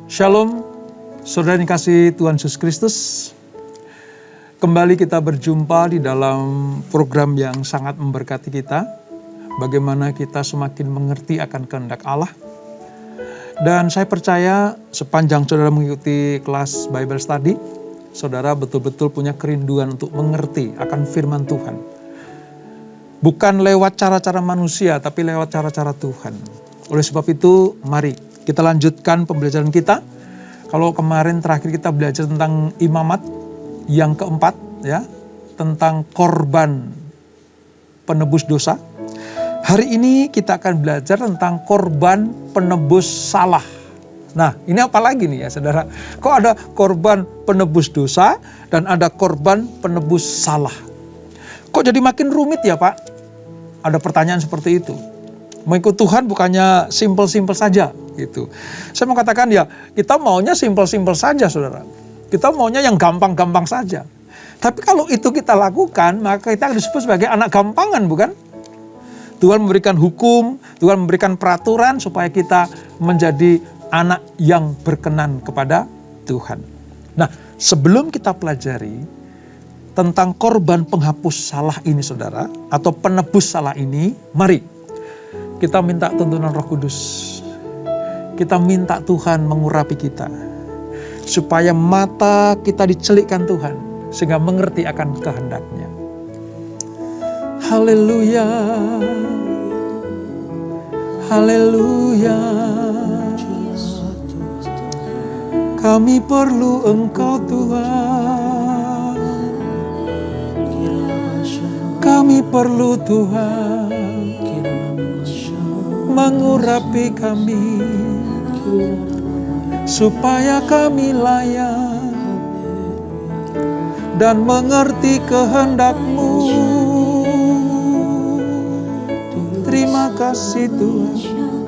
Shalom, saudara yang dikasihi Tuhan Yesus Kristus. Kembali kita berjumpa di dalam program yang sangat memberkati kita. Bagaimana kita semakin mengerti akan kehendak Allah. Dan saya percaya sepanjang saudara mengikuti kelas Bible Study, saudara betul-betul punya kerinduan untuk mengerti akan firman Tuhan. Bukan lewat cara-cara manusia, tapi lewat cara-cara Tuhan. Oleh sebab itu, mari kita lanjutkan pembelajaran kita. Kalau kemarin terakhir kita belajar tentang imamat yang keempat, ya, tentang korban penebus dosa. Hari ini kita akan belajar tentang korban penebus salah. Nah, ini apa lagi nih ya saudara? Kok ada korban penebus dosa dan ada korban penebus salah? Kok jadi makin rumit ya Pak? Ada pertanyaan seperti itu. Mengikut Tuhan bukannya simpel-simpel saja gitu. Saya mau katakan ya, kita maunya simpel-simpel saja saudara. Kita maunya yang gampang-gampang saja. Tapi kalau itu kita lakukan, maka kita disebut sebagai anak gampangan, bukan? Tuhan memberikan hukum, Tuhan memberikan peraturan supaya kita menjadi anak yang berkenan kepada Tuhan. Nah, sebelum kita pelajari tentang korban penghapus salah ini saudara, atau penebus salah ini, mari kita minta tuntunan Roh Kudus. Kita minta Tuhan mengurapi kita. Supaya mata kita dicelikkan Tuhan. Sehingga mengerti akan kehendaknya. Haleluya. Haleluya. Kami perlu Engkau Tuhan. Kami perlu Tuhan. Mengurapi kami supaya kami layak dan mengerti kehendak-Mu. Terima kasih Tuhan.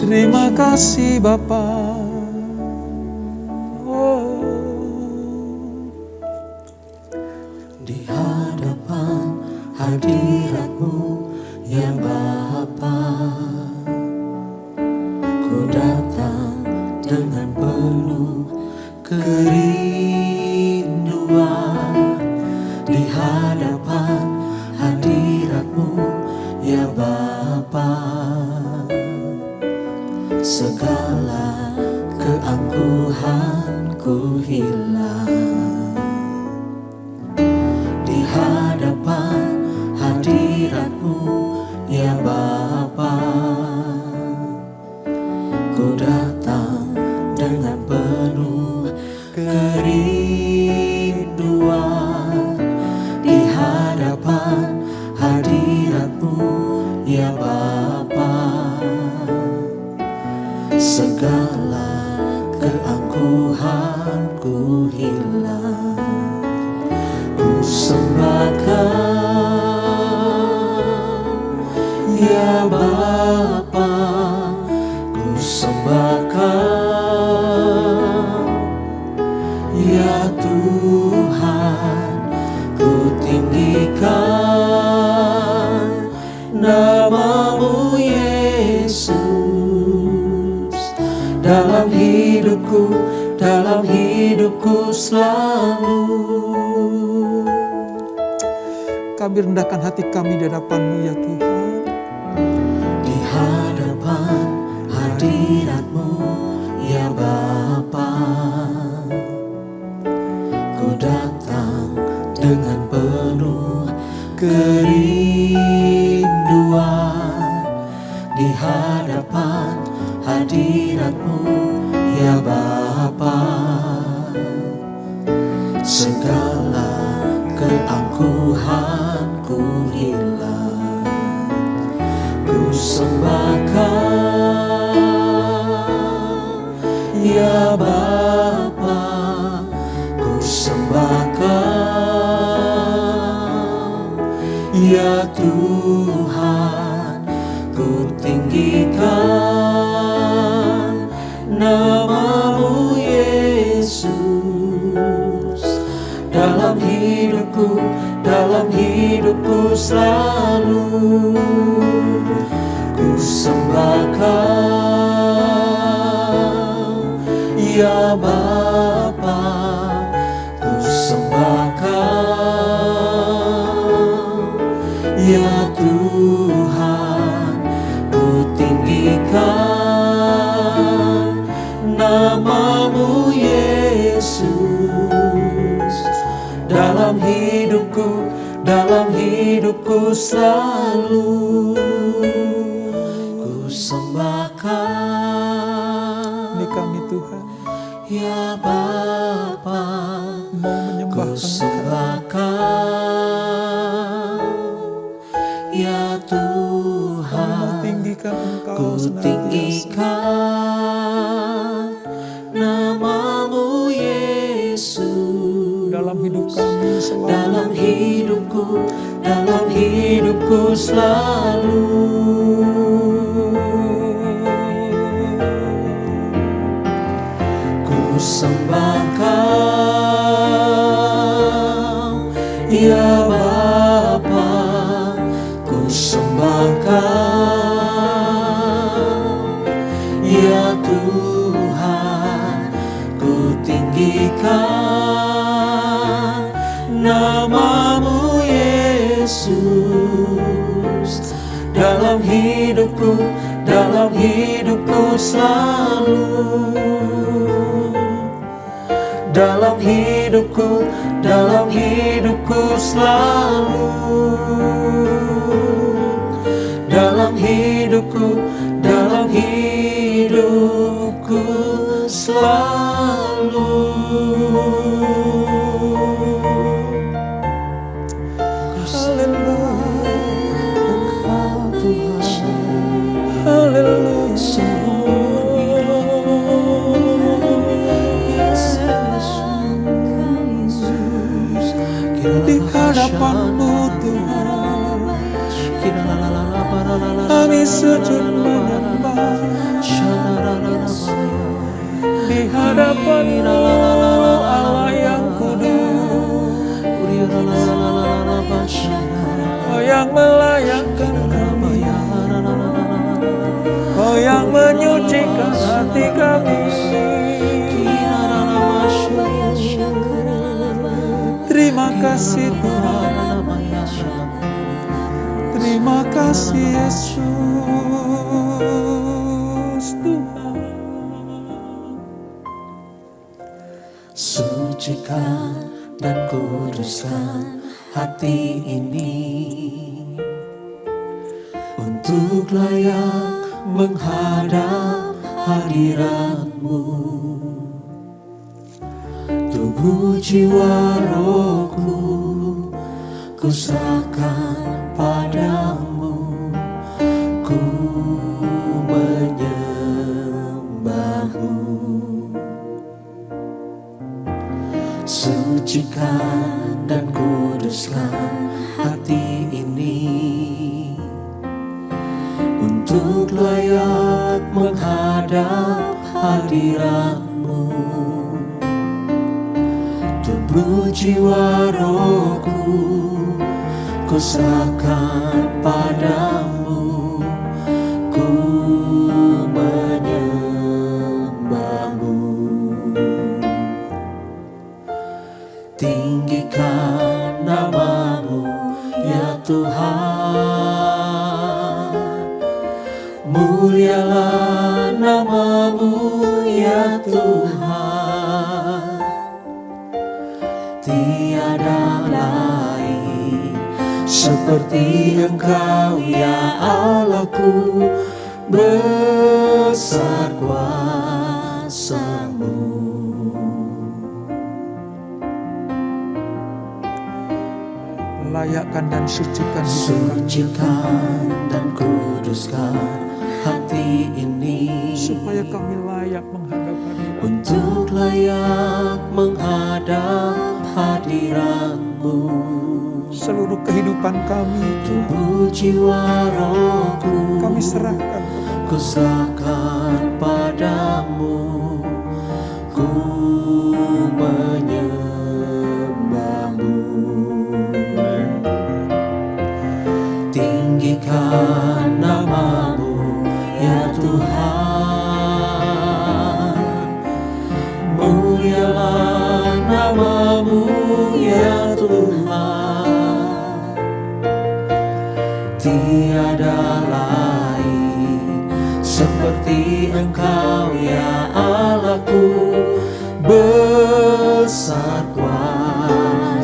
Terima kasih Bapa. Di hadapan hadirat-Mu ya Bapa, ku datang dengan penuh kerinduan. Di hadapan hadirat-Mu ya Bapa, segala keangkuhanku hilang. Di hadapan hadirat-Mu ya Bapa, ku datang dengan penuh kerinduan. Di hadapan hadirat-Mu ya Bapa, segala keangkuhanku hilang. Ku sembahkan ya Bapa, ku sembahkan ya Tuhan, ku tinggikan nama-Mu Yesus dalam hidupku selalu. Kami rendahkan hati kami di hadapan-Mu ya Tuhan. Di hadapan hadirat-Mu ya Bapa, ku datang dengan penuh kerinduan. Di hadapan hadirat-Mu ya Bapa, segala keangkuhanku hilang. Ku sembahkan ya Bapa, ku sembahkan ya Tuhan, ku tinggikan nama-Mu Yesus dalam hidupku selalu. Ku sembahkan Ya Bapa, ku sembahkan. Ya Tuhan, ku tinggikan nama-Mu Yesus. Dalam hidupku selalu ku sembahkan. Ini kami Tuhan, Ya Bapa, mau ku menyembahkan Engkau. sembahkan. Ya Mau Tuhan, tinggikan Engkau ku senantiasa. tinggikan nama-Mu Yesus. Dalam hidup kami selalu. Dalam hidupku selalu ku sembahkan. Ya Bapa, ku sembahkan. Ya Tuhan, ku tinggikan nama-Mu Yesus. Dalam hidupku selalu. Dalam hidupku selalu. Dalam hidupku selalu. Di hadapan-Mu Tuhan, kami sujud menyembah. Di hadapan-Mu Allah yang kudus, Kau yang melayakkan kami, Kau yang menyucikan hati kami. Terima kasih Tuhan, terima kasih Yesus Tuhan. Sucikan dan kuduskan hati ini untuk layak menghadap hadirat-Mu. Tubuh, jiwa, rohku, ku serahkan padamu. Ku menyembah-Mu. Sucikan dan kuduskan hati ini untuk layak menghadap hadirat-Mu. Tubuh, jiwa, rohku, ku serahkan padamu. Ku menyembah-Mu. Tinggikan nama-Mu ya Tuhan. Mulialah nama-Mu ya Tuhan. Tiada lain seperti Engkau ya Allahku. Besar kuasa-Mu. Layakkan dan sucikan hidup kami, Sucikan dan kuduskan hati ini supaya kami layak menghadap hadirat. untuk layak menghadap hadirat-Mu. Seluruh kehidupan kami Tubuh, jiwa, rohku, kami serahkan. ku serahkan padamu. Ku menyembah-Mu. Tinggikan nama-Mu ya Tuhan. Engkau ya Allahku, besar kuasa-Mu.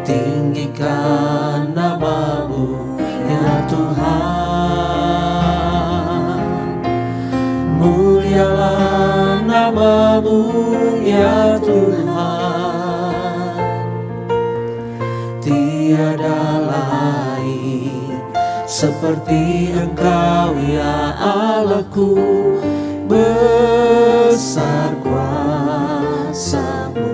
Tinggikan nama-Mu ya Tuhan, mulialah nama-Mu ya Tuhan. Tiada lain seperti Engkau ya Allahku, besar kuasa-Mu.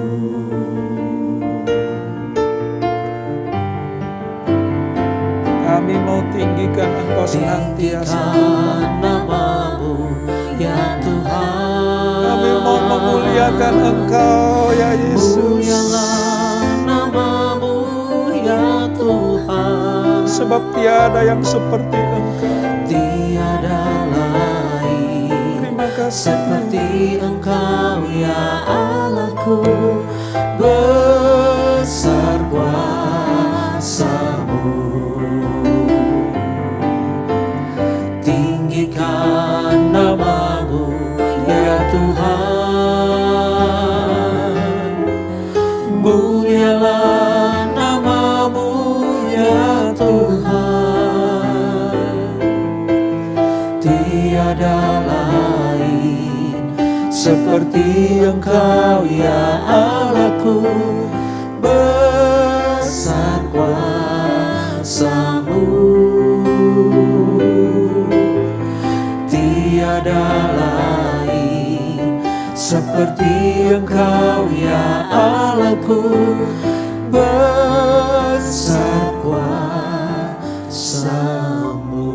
Kami mau tinggikan Engkau senantiasa. Tinggikan nama-Mu ya Tuhan. Kami mau memuliakan Engkau ya Yesus. Mulialah nama-Mu ya Tuhan. Sebab tiada yang seperti Engkau. Tiada lain Terima kasih. seperti Engkau ya Allahku, besar kuasa-Mu. Tinggikan nama-Mu ya Tuhan, mulialah nama-Mu ya Tuhan. Tiada lain seperti Engkau ya Allahku, besar kuasa-Mu. Tiada lain seperti Engkau ya Allahku, besar kuasa-Mu.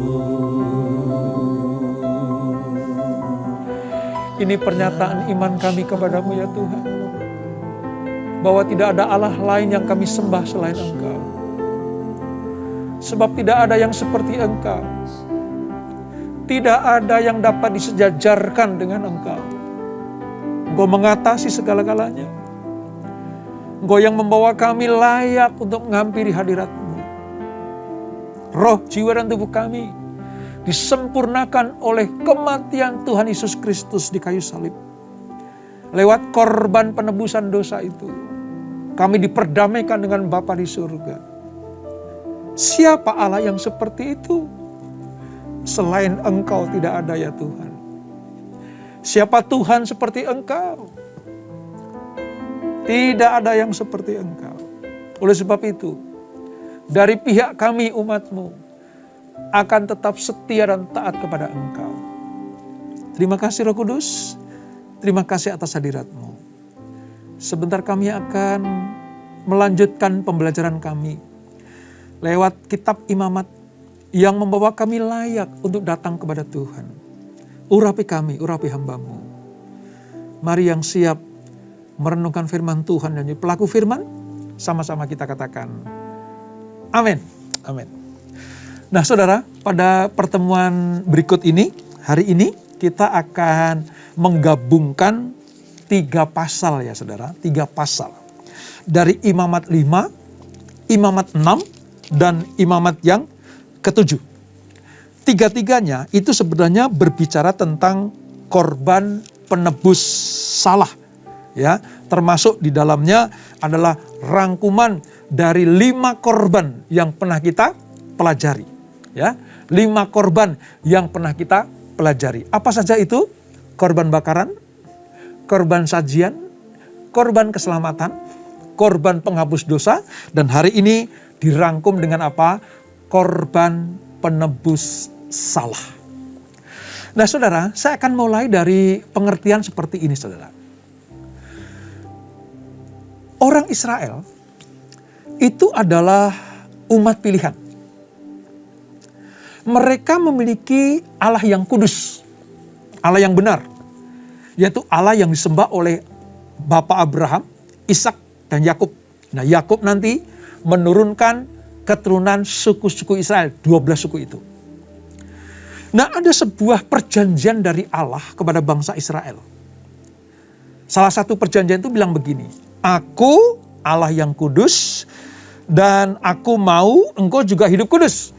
Ini pernyataan iman kami kepadamu ya Tuhan. Bahwa tidak ada Allah lain yang kami sembah selain Engkau. Sebab tidak ada yang seperti Engkau. Tidak ada yang dapat disejajarkan dengan Engkau. Engkau mengatasi segala-galanya. Engkau yang membawa kami layak untuk menghampiri hadirat-Mu. Roh, jiwa, dan tubuh kami disempurnakan oleh kematian Tuhan Yesus Kristus di kayu salib. Lewat korban penebusan dosa itu, kami diperdamaikan dengan Bapa di surga. Siapa Allah yang seperti itu? Selain Engkau tidak ada ya Tuhan. Siapa Tuhan seperti Engkau? Tidak ada yang seperti Engkau. Oleh sebab itu, dari pihak kami umat-Mu akan tetap setia dan taat kepada Engkau. Terima kasih Roh Kudus. Terima kasih atas hadirat-Mu. Sebentar kami akan melanjutkan pembelajaran kami lewat kitab Imamat yang membawa kami layak untuk datang kepada Tuhan. Urapi kami, urapi hamba-Mu. Mari yang siap merenungkan firman Tuhan dan jadi pelaku firman, sama-sama kita katakan amin. Amin. Nah saudara, pada pertemuan berikut ini, hari ini kita akan menggabungkan 3 pasal ya saudara, 3 pasal. Dari Imamat 5, Imamat 6, dan Imamat yang ke-7. Tiga-tiganya itu sebenarnya berbicara tentang korban penebus salah. Ya, termasuk di dalamnya adalah rangkuman dari 5 korban yang pernah kita pelajari. Ya, 5 korban yang pernah kita pelajari. Apa saja itu? Korban bakaran, korban sajian, korban keselamatan, korban penghapus dosa, dan hari ini dirangkum dengan apa? Korban penebus salah. Nah saudara, saya akan mulai dari pengertian seperti ini saudara. Orang Israel itu adalah umat pilihan. Mereka memiliki Allah yang kudus, Allah yang benar, yaitu Allah yang disembah oleh Bapa Abraham, Ishak, dan Yakub. Nah Yakub nanti menurunkan keturunan suku-suku Israel, 12 suku itu. Nah ada sebuah perjanjian dari Allah kepada bangsa Israel. Salah satu perjanjian itu bilang begini, Aku Allah yang kudus dan aku mau engkau juga hidup kudus.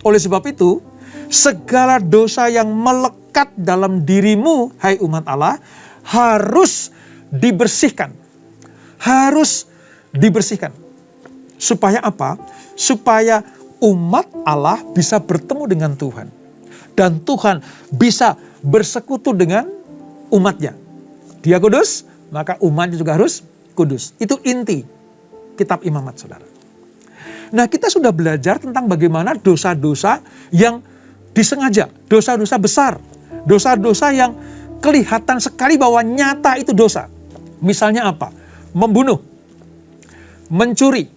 Oleh sebab itu, segala dosa yang melekat dalam dirimu, hai umat Allah, harus dibersihkan. Harus dibersihkan. Supaya apa? Supaya umat Allah bisa bertemu dengan Tuhan. Dan Tuhan bisa bersekutu dengan umatnya. Dia kudus, maka umatnya juga harus kudus. Itu inti kitab Imamat, saudara. Nah, kita sudah belajar tentang bagaimana dosa-dosa yang disengaja, dosa-dosa besar, dosa-dosa yang kelihatan sekali bahwa nyata itu dosa. Misalnya apa? Membunuh, mencuri,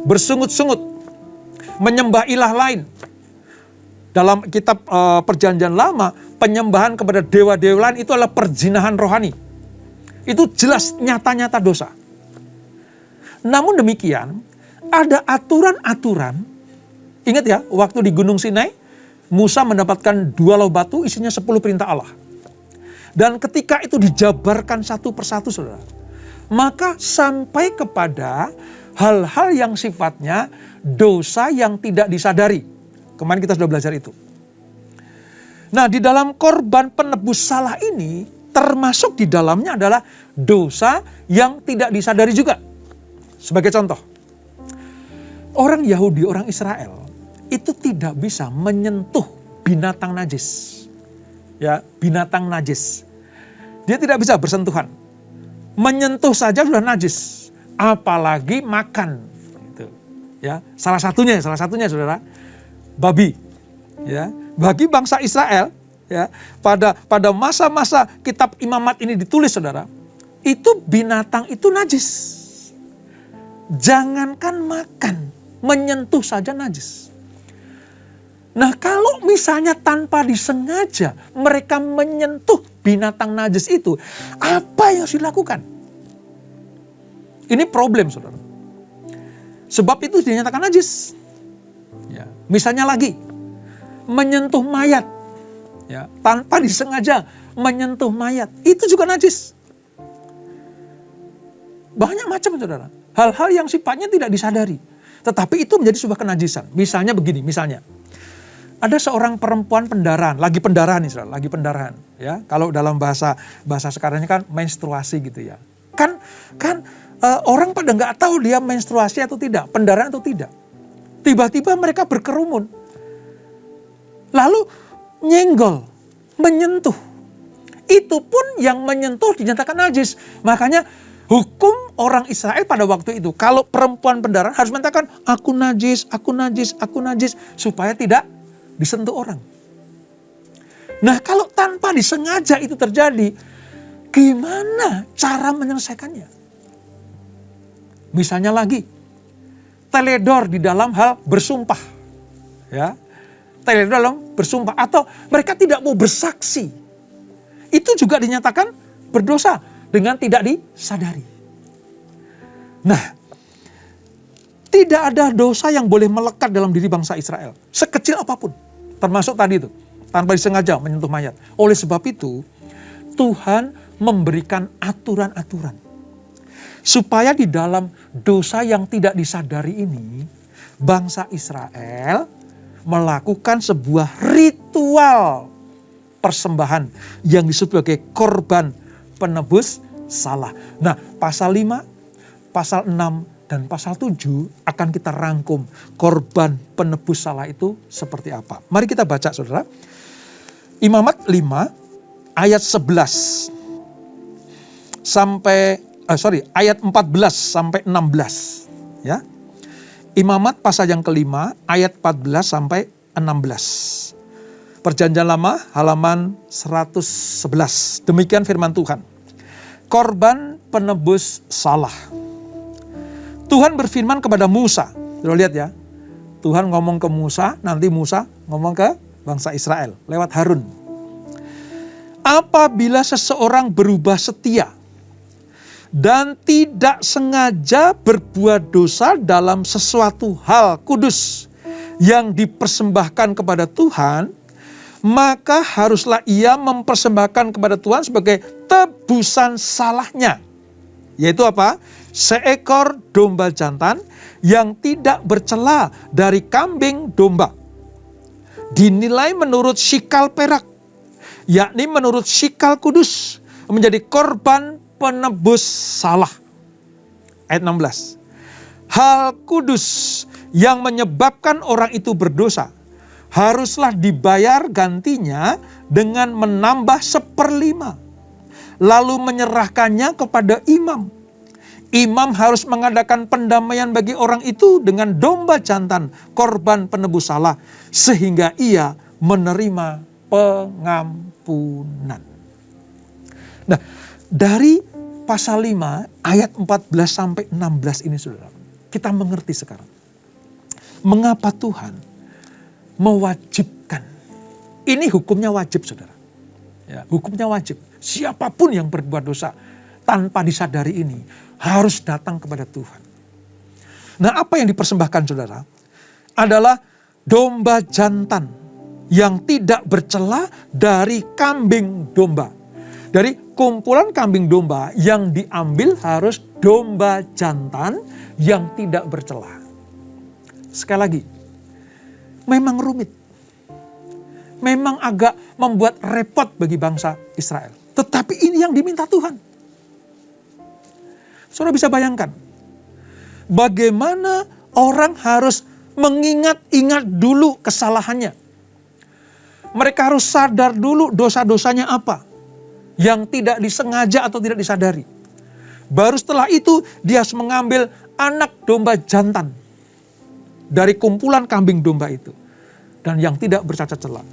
bersungut-sungut, menyembah ilah lain. Dalam kitab Perjanjian Lama, penyembahan kepada dewa-dewa lain itu adalah perzinahan rohani. Itu jelas nyata-nyata dosa. Namun demikian, ada aturan-aturan. Ingat ya, waktu di Gunung Sinai, Musa mendapatkan 2 loh batu isinya 10 perintah Allah. Dan ketika itu dijabarkan satu persatu, saudara, maka sampai kepada hal-hal yang sifatnya dosa yang tidak disadari. Kemarin kita sudah belajar itu. Nah, di dalam korban penebus salah ini, termasuk di dalamnya adalah dosa yang tidak disadari juga. Sebagai contoh, orang Yahudi, orang Israel, itu tidak bisa menyentuh binatang najis. Ya, binatang najis. Dia tidak bisa bersentuhan. Menyentuh saja sudah najis, apalagi makan. Gitu. Ya, salah satunya saudara, babi. Ya, bagi bangsa Israel, ya, pada masa-masa kitab Imamat ini ditulis, saudara, itu binatang itu najis. Jangankan makan, menyentuh saja najis. Nah, kalau misalnya tanpa disengaja mereka menyentuh binatang najis itu, apa yang harus dilakukan? Ini problem, saudara. Sebab itu dinyatakan najis. Ya, misalnya lagi, menyentuh mayat. Ya, tanpa disengaja menyentuh mayat, itu juga najis. Banyak macam, saudara. Hal-hal yang sifatnya tidak disadari. Tetapi itu menjadi sebuah kenajisan. Misalnya begini, ada seorang perempuan pendarahan, lagi pendarahan nih, saudara, lagi pendarahan. Ya, kalau dalam bahasa sekarangnya kan menstruasi gitu ya. Kan orang pada nggak tahu dia menstruasi atau tidak, pendarahan atau tidak. Tiba-tiba mereka berkerumun, lalu nyenggol, menyentuh. Itu pun yang menyentuh dinyatakan najis. Makanya hukum orang Israel pada waktu itu, kalau perempuan pendarahan harus mengatakan, aku najis, aku najis, aku najis, supaya tidak disentuh orang. Nah, kalau tanpa disengaja itu terjadi, gimana cara menyelesaikannya? Misalnya lagi, teledor di dalam hal bersumpah. Ya, teledor dalam bersumpah, atau mereka tidak mau bersaksi. Itu juga dinyatakan berdosa dengan tidak disadari. Nah, tidak ada dosa yang boleh melekat dalam diri bangsa Israel, sekecil apapun. Termasuk tadi itu, tanpa disengaja menyentuh mayat. Oleh sebab itu, Tuhan memberikan aturan-aturan. Supaya di dalam dosa yang tidak disadari ini, bangsa Israel melakukan sebuah ritual persembahan yang disebut sebagai korban penebus salah. Nah, pasal 5, pasal 6, dan pasal 7 akan kita rangkum korban penebus salah itu seperti apa. Mari kita baca, saudara. Imamat 5 ayat 11 sampai ayat 14 sampai 16 ya. Imamat pasal yang kelima ayat 14 sampai 16. Perjanjian Lama halaman 111. Demikian firman Tuhan. Korban penebus salah. Tuhan berfirman kepada Musa. Sudah lihat ya. Tuhan ngomong ke Musa, nanti Musa ngomong ke bangsa Israel lewat Harun. Apabila seseorang berubah setia dan tidak sengaja berbuat dosa dalam sesuatu hal kudus yang dipersembahkan kepada Tuhan, maka haruslah ia mempersembahkan kepada Tuhan sebagai tebusan salahnya. Yaitu apa? Seekor domba jantan yang tidak bercela dari kambing domba. dinilai menurut sikal perak, yakni menurut sikal kudus, menjadi korban penebus salah. Ayat 16. Hal kudus yang menyebabkan orang itu berdosa haruslah dibayar gantinya dengan menambah 1/5, lalu menyerahkannya kepada imam. Imam harus mengadakan pendamaian bagi orang itu dengan domba jantan, korban penebus salah, sehingga ia menerima pengampunan. Nah, dari pasal 5 ayat 14 sampai 16 ini, saudara, kita mengerti sekarang mengapa Tuhan mewajibkan. Ini hukumnya wajib, saudara. Ya, hukumnya wajib. Siapapun yang berbuat dosa tanpa disadari ini harus datang kepada Tuhan. Nah, apa yang dipersembahkan, saudara, adalah domba jantan yang tidak bercela dari kambing domba. Dari kumpulan kambing domba yang diambil harus domba jantan yang tidak bercela. Sekali lagi, memang rumit. Memang agak membuat repot bagi bangsa Israel. Tetapi ini yang diminta Tuhan. Saudara bisa bayangkan bagaimana orang harus mengingat-ingat dulu kesalahannya. Mereka harus sadar dulu dosa-dosanya apa yang tidak disengaja atau tidak disadari. Baru setelah itu dia harus mengambil anak domba jantan dari kumpulan kambing domba itu, dan yang tidak bercacat celah.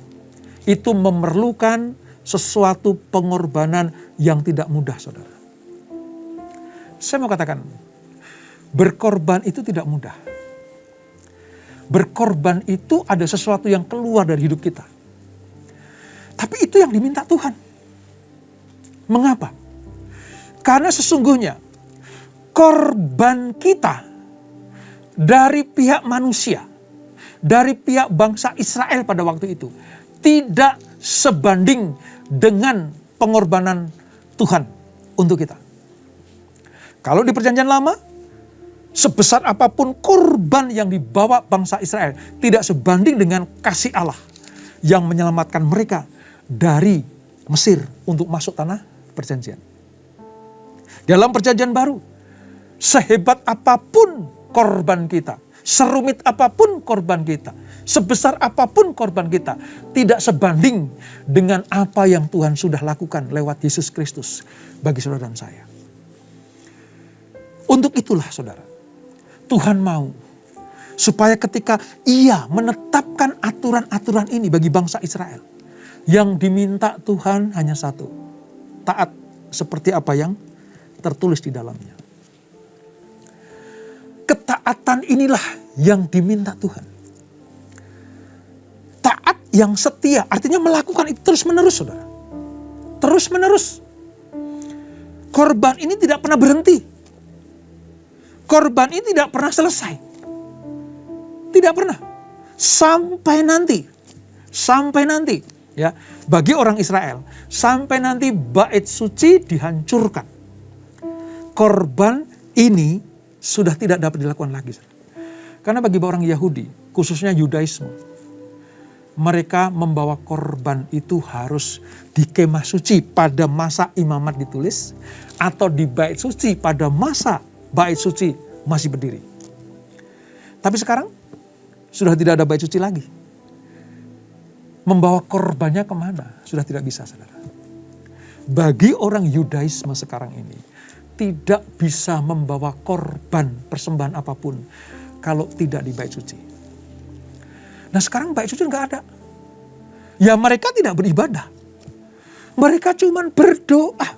Itu memerlukan sesuatu pengorbanan yang tidak mudah, saudara. Saya mau katakan, berkorban itu tidak mudah. Berkorban itu ada sesuatu yang keluar dari hidup kita. Tapi itu yang diminta Tuhan. Mengapa? Karena sesungguhnya korban kita dari pihak manusia, dari pihak bangsa Israel pada waktu itu, tidak sebanding dengan pengorbanan Tuhan untuk kita. Kalau di Perjanjian Lama, sebesar apapun korban yang dibawa bangsa Israel tidak sebanding dengan kasih Allah yang menyelamatkan mereka dari Mesir untuk masuk tanah perjanjian. Dalam Perjanjian Baru, sehebat apapun korban kita, serumit apapun korban kita, sebesar apapun korban kita, tidak sebanding dengan apa yang Tuhan sudah lakukan lewat Yesus Kristus bagi saudara dan saya. Untuk itulah, saudara, Tuhan mau supaya ketika Ia menetapkan aturan-aturan ini bagi bangsa Israel, yang diminta Tuhan hanya satu, taat seperti apa yang tertulis di dalamnya. Ketaatan inilah yang diminta Tuhan. Taat yang setia, artinya melakukan itu terus-menerus, saudara. Terus-menerus. Korban ini tidak pernah berhenti. Korban ini tidak pernah selesai. Tidak pernah. Sampai nanti. Sampai nanti. Ya, bagi orang Israel, sampai nanti bait suci dihancurkan. Korban ini sudah tidak dapat dilakukan lagi. Karena bagi orang Yahudi, khususnya Yudaisme, mereka membawa korban itu harus di kemah suci pada masa imamat ditulis, atau di bait suci pada masa bait suci masih berdiri. Tapi sekarang sudah tidak ada bait suci lagi. Membawa korbannya kemana? Sudah tidak bisa, saudara. Bagi orang Yudaisme sekarang ini, tidak bisa membawa korban persembahan apapun kalau tidak di bait suci. Nah, sekarang bait suci nggak ada. Ya, mereka tidak beribadah. Mereka cuman berdoa.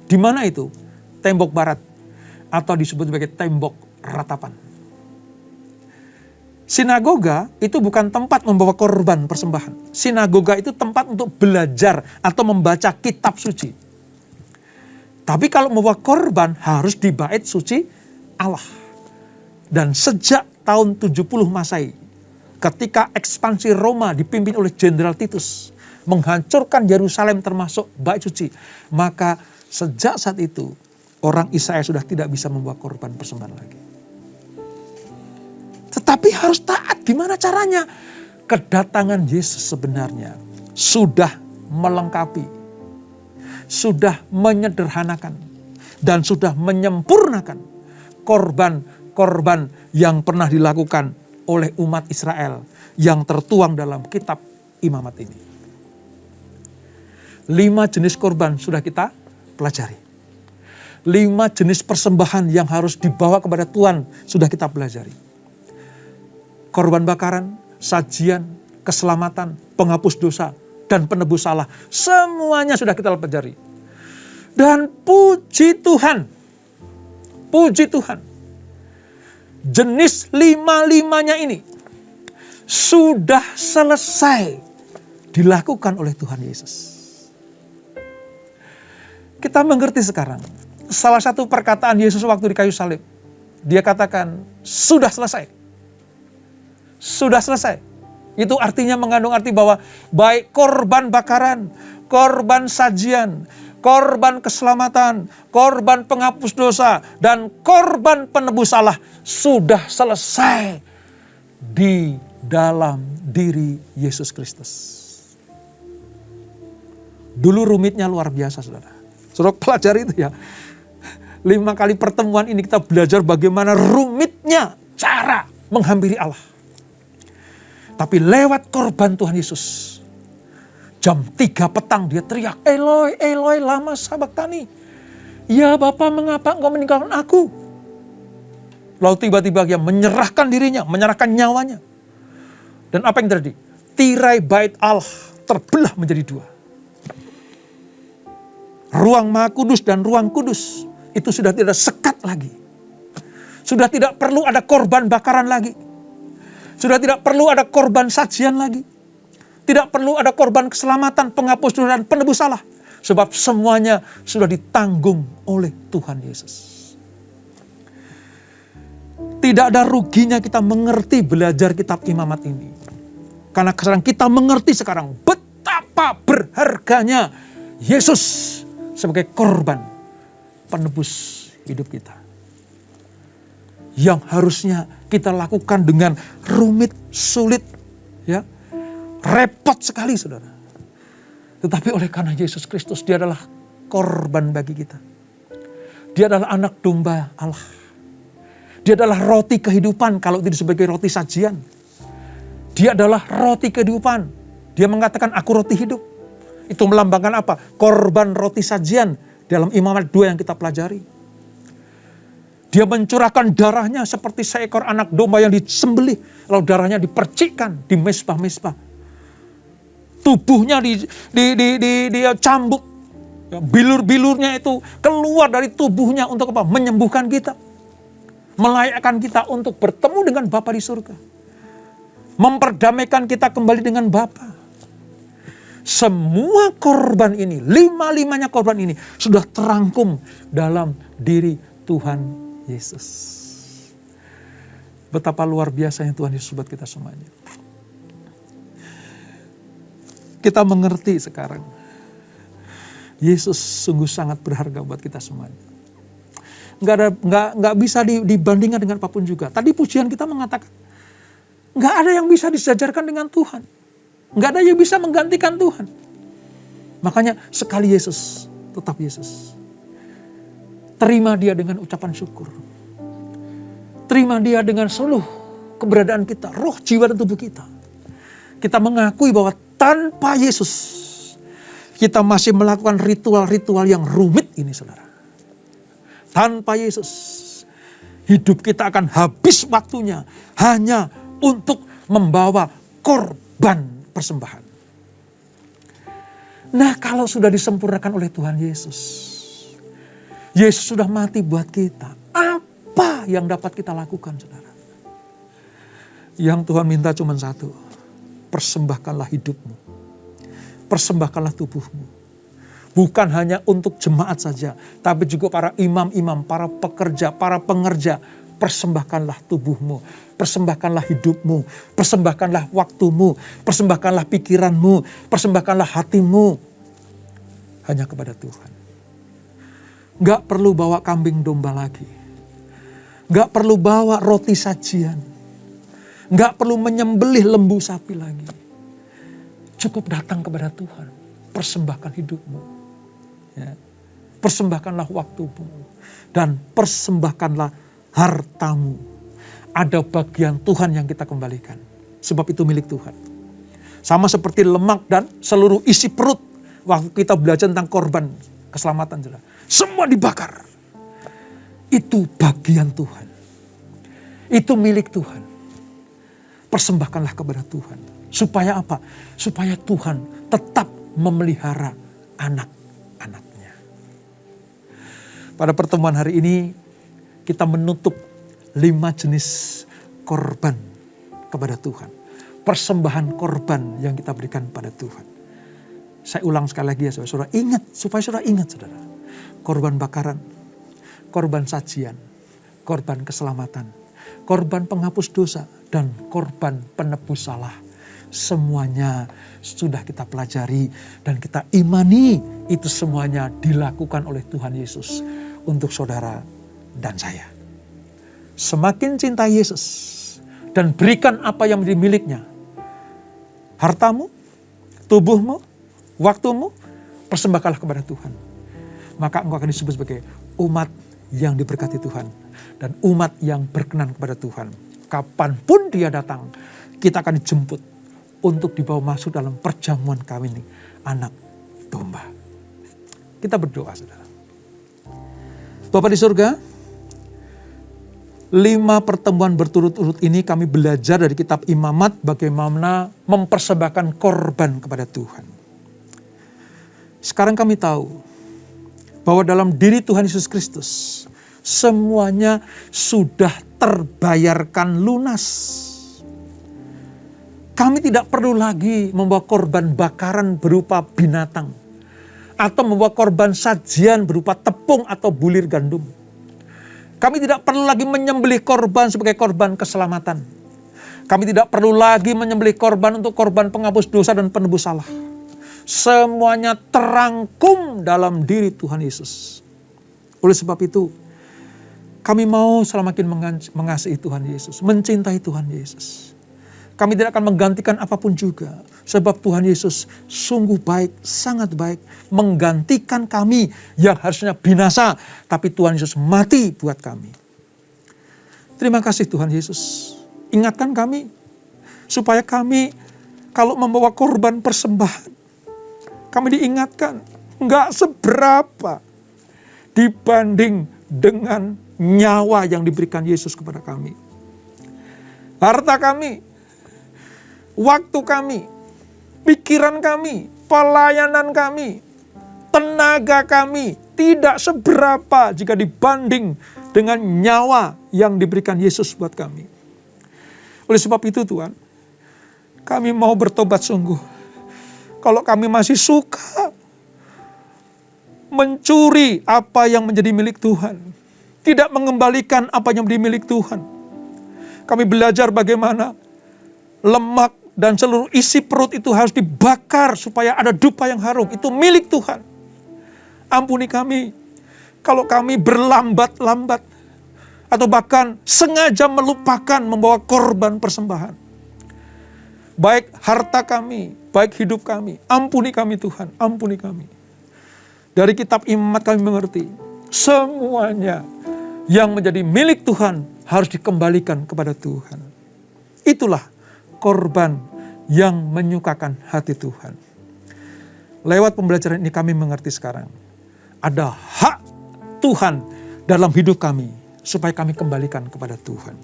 Di mana itu? Tembok barat. Atau disebut sebagai tembok ratapan. Sinagoga itu bukan tempat membawa korban persembahan. Sinagoga itu tempat untuk belajar atau membaca kitab suci. Tapi kalau membawa korban harus di bait suci Allah. Dan sejak tahun 70 Masehi, ketika ekspansi Roma dipimpin oleh Jenderal Titus, menghancurkan Yerusalem termasuk bait suci, maka sejak saat itu orang Israel sudah tidak bisa membawa korban persembahan lagi. Tetapi harus taat. Gimana caranya? kedatangan Yesus sebenarnya sudah melengkapi, sudah menyederhanakan, dan sudah menyempurnakan korban-korban yang pernah dilakukan oleh umat Israel yang tertuang dalam kitab Imamat ini. 5 jenis korban sudah kita pelajari. 5 jenis persembahan yang harus dibawa kepada Tuhan sudah kita pelajari. Korban bakaran, sajian, keselamatan, penghapus dosa, dan penebus salah. Semuanya sudah kita pelajari. Dan puji Tuhan, jenis 5-5-nya ini sudah selesai dilakukan oleh Tuhan Yesus. Kita mengerti sekarang. Salah satu perkataan Yesus waktu di kayu salib. Dia katakan, sudah selesai. Sudah selesai. Itu artinya mengandung arti bahwa baik korban bakaran, korban sajian, korban keselamatan, korban penghapus dosa, dan korban penebus salah sudah selesai di dalam diri Yesus Kristus. Dulu rumitnya luar biasa, saudara. Saudara pelajari itu ya. 5 kali pertemuan ini kita belajar bagaimana rumitnya cara menghampiri Allah. Tapi lewat korban Tuhan Yesus, jam 3 petang dia teriak, Eloi, Eloi, lama sabachthani. Ya Bapa, mengapa engkau meninggalkan aku? Lalu tiba-tiba dia menyerahkan dirinya, menyerahkan nyawanya. Dan apa yang terjadi? Tirai bait Allah terbelah menjadi 2. Ruang Maha Kudus dan ruang kudus itu sudah tidak sekat lagi. Sudah tidak perlu ada korban bakaran lagi. Sudah tidak perlu ada korban sajian lagi. Tidak perlu ada korban keselamatan, penghapus dosa dan penebus salah. Sebab semuanya sudah ditanggung oleh Tuhan Yesus. Tidak ada ruginya kita mengerti belajar kitab Imamat ini. Karena sekarang kita mengerti sekarang betapa berharganya Yesus sebagai korban penebus hidup kita. Yang harusnya kita lakukan dengan rumit, sulit, ya, repot sekali, saudara. Tetapi oleh karena Yesus Kristus, dia adalah korban bagi kita. Dia adalah anak domba Allah. Dia adalah roti kehidupan kalau tidak sebagai roti sajian. Dia adalah roti kehidupan. Dia mengatakan, aku roti hidup. Itu melambangkan apa? Korban roti sajian dalam Imamat 2 yang kita pelajari. Dia mencurahkan darahnya seperti seekor anak domba yang disembelih. Lalu darahnya dipercikkan di mezbah-mezbah. Tubuhnya dia cambuk. Bilur-bilurnya itu keluar dari tubuhnya untuk apa? Menyembuhkan kita. Melayakkan kita untuk bertemu dengan Bapa di surga. Memperdamaikan kita kembali dengan Bapa. Semua korban ini, 5-5-nya korban ini sudah terangkum dalam diri Tuhan Yesus. Betapa luar biasanya Tuhan Yesus buat kita semuanya. Kita mengerti sekarang. Yesus sungguh sangat berharga buat kita semuanya. Nggak bisa dibandingkan dengan apapun juga. Tadi pujian kita mengatakan, nggak ada yang bisa disejajarkan dengan Tuhan. Nggak ada yang bisa menggantikan Tuhan. Makanya sekali Yesus, tetap Yesus. Terima dia dengan ucapan syukur. Terima dia dengan seluruh keberadaan kita, roh, jiwa, dan tubuh kita. Kita mengakui bahwa tanpa Yesus, kita masih melakukan ritual-ritual yang rumit ini, saudara. Tanpa Yesus, hidup kita akan habis waktunya hanya untuk membawa korban persembahan. Nah, kalau sudah disempurnakan oleh Tuhan Yesus, Yesus sudah mati buat kita. Apa yang dapat kita lakukan, saudara? Yang Tuhan minta cuma satu. Persembahkanlah hidupmu. Persembahkanlah tubuhmu. Bukan hanya untuk jemaat saja, tapi juga para imam-imam, para pekerja, para pengerja. Persembahkanlah tubuhmu, persembahkanlah hidupmu, persembahkanlah waktumu, persembahkanlah pikiranmu, persembahkanlah hatimu. Hanya kepada Tuhan. Gak perlu bawa kambing domba lagi. Gak perlu bawa roti sajian. Nggak perlu menyembelih lembu sapi lagi. Cukup datang kepada Tuhan. Persembahkan hidupmu. Ya. Persembahkanlah waktumu. Dan persembahkanlah hartamu. Ada bagian Tuhan yang kita kembalikan. Sebab itu milik Tuhan. Sama seperti lemak dan seluruh isi perut. Waktu kita belajar tentang korban keselamatan. Semua dibakar. Itu bagian Tuhan. Itu milik Tuhan. Persembahkanlah kepada Tuhan. Supaya apa? Supaya Tuhan tetap memelihara anak-anaknya. Pada pertemuan hari ini kita menutup 5 jenis korban kepada Tuhan. Persembahan korban yang kita berikan pada Tuhan. Saya ulang sekali lagi ya saudara. Ingat, supaya saudara ingat saudara. Korban bakaran, korban sajian, korban keselamatan, korban penghapus dosa, dan korban penebus salah. Semuanya sudah kita pelajari dan kita imani itu semuanya dilakukan oleh Tuhan Yesus untuk saudara dan saya. Semakin cinta Yesus dan berikan apa yang menjadi miliknya. Hartamu, tubuhmu, waktumu, persembahkanlah kepada Tuhan. Maka engkau akan disebut sebagai umat yang diberkati Tuhan. Dan umat yang berkenan kepada Tuhan. Kapanpun dia datang, kita akan dijemput untuk dibawa masuk dalam perjamuan kawin anak domba. Kita berdoa saudara. Bapa di surga, 5 pertemuan berturut-turut ini kami belajar dari kitab Imamat bagaimana mempersembahkan korban kepada Tuhan. Sekarang kami tahu bahwa dalam diri Tuhan Yesus Kristus semuanya sudah terbayarkan lunas. Kami tidak perlu lagi membawa korban bakaran berupa binatang atau membawa korban sajian berupa tepung atau bulir gandum. Kami tidak perlu lagi menyembelih korban sebagai korban keselamatan. Kami tidak perlu lagi menyembelih korban untuk korban penghapus dosa dan penebus salah. Semuanya terangkum dalam diri Tuhan Yesus. Oleh sebab itu, kami mau semakin mengasihi Tuhan Yesus, mencintai Tuhan Yesus. Kami tidak akan menggantikan apapun juga. Sebab Tuhan Yesus sungguh baik, sangat baik. Menggantikan kami yang harusnya binasa. Tapi Tuhan Yesus mati buat kami. Terima kasih Tuhan Yesus. Ingatkan kami. Supaya kami kalau membawa korban persembahan. Kami diingatkan. Enggak seberapa. Dibanding dengan nyawa yang diberikan Yesus kepada kami. Harta kami. Waktu kami, pikiran kami, pelayanan kami, tenaga kami tidak seberapa jika dibanding dengan nyawa yang diberikan Yesus buat kami. Oleh sebab itu Tuhan, kami mau bertobat sungguh. Kalau kami masih suka mencuri apa yang menjadi milik Tuhan, tidak mengembalikan apa yang menjadi milik Tuhan. Kami belajar bagaimana lemak dan seluruh isi perut itu harus dibakar supaya ada dupa yang harum. Itu milik Tuhan. Ampuni kami kalau kami berlambat-lambat atau bahkan sengaja melupakan membawa korban persembahan. Baik harta kami, baik hidup kami. Ampuni kami Tuhan, ampuni kami. Dari kitab Imamat kami mengerti, semuanya yang menjadi milik Tuhan harus dikembalikan kepada Tuhan. Itulah korban yang menyukakan hati Tuhan. Lewat pembelajaran ini kami mengerti sekarang. Ada hak Tuhan dalam hidup kami. Supaya kami kembalikan kepada Tuhan.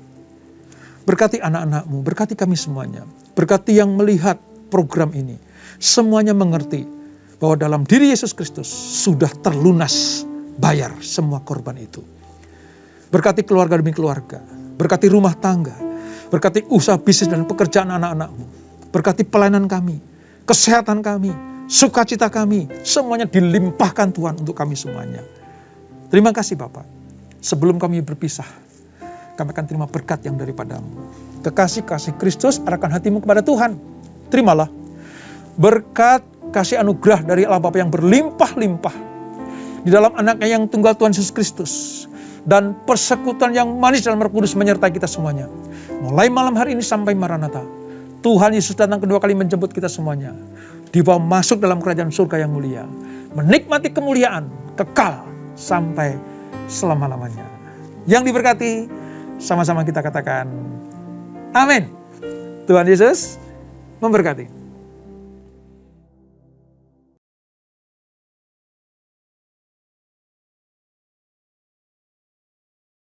Berkati anak-anakmu, berkati kami semuanya. Berkati yang melihat program ini. Semuanya mengerti bahwa dalam diri Yesus Kristus sudah terlunas bayar semua korban itu. Berkati keluarga demi keluarga. Berkati rumah tangga. Berkati usaha bisnis dan pekerjaan anak-anakmu. Berkati pelayanan kami, kesehatan kami, sukacita kami. Semuanya dilimpahkan Tuhan untuk kami semuanya. Terima kasih Bapak. Sebelum kami berpisah, kami akan terima berkat yang daripadamu. Kekasih-kasih Kristus, arahkan hatimu kepada Tuhan. Terimalah berkat kasih anugerah dari Allah Bapa yang berlimpah-limpah di dalam anaknya yang tunggal Tuhan Yesus Kristus. dan persekutuan yang manis dalam Roh Kudus menyertai kita semuanya. Mulai malam hari ini sampai Maranatha, Tuhan Yesus datang kedua kali menjemput kita semuanya, dibawa masuk dalam kerajaan surga yang mulia, menikmati kemuliaan kekal sampai selama-lamanya. Yang diberkati, sama-sama kita katakan amin. Tuhan Yesus memberkati.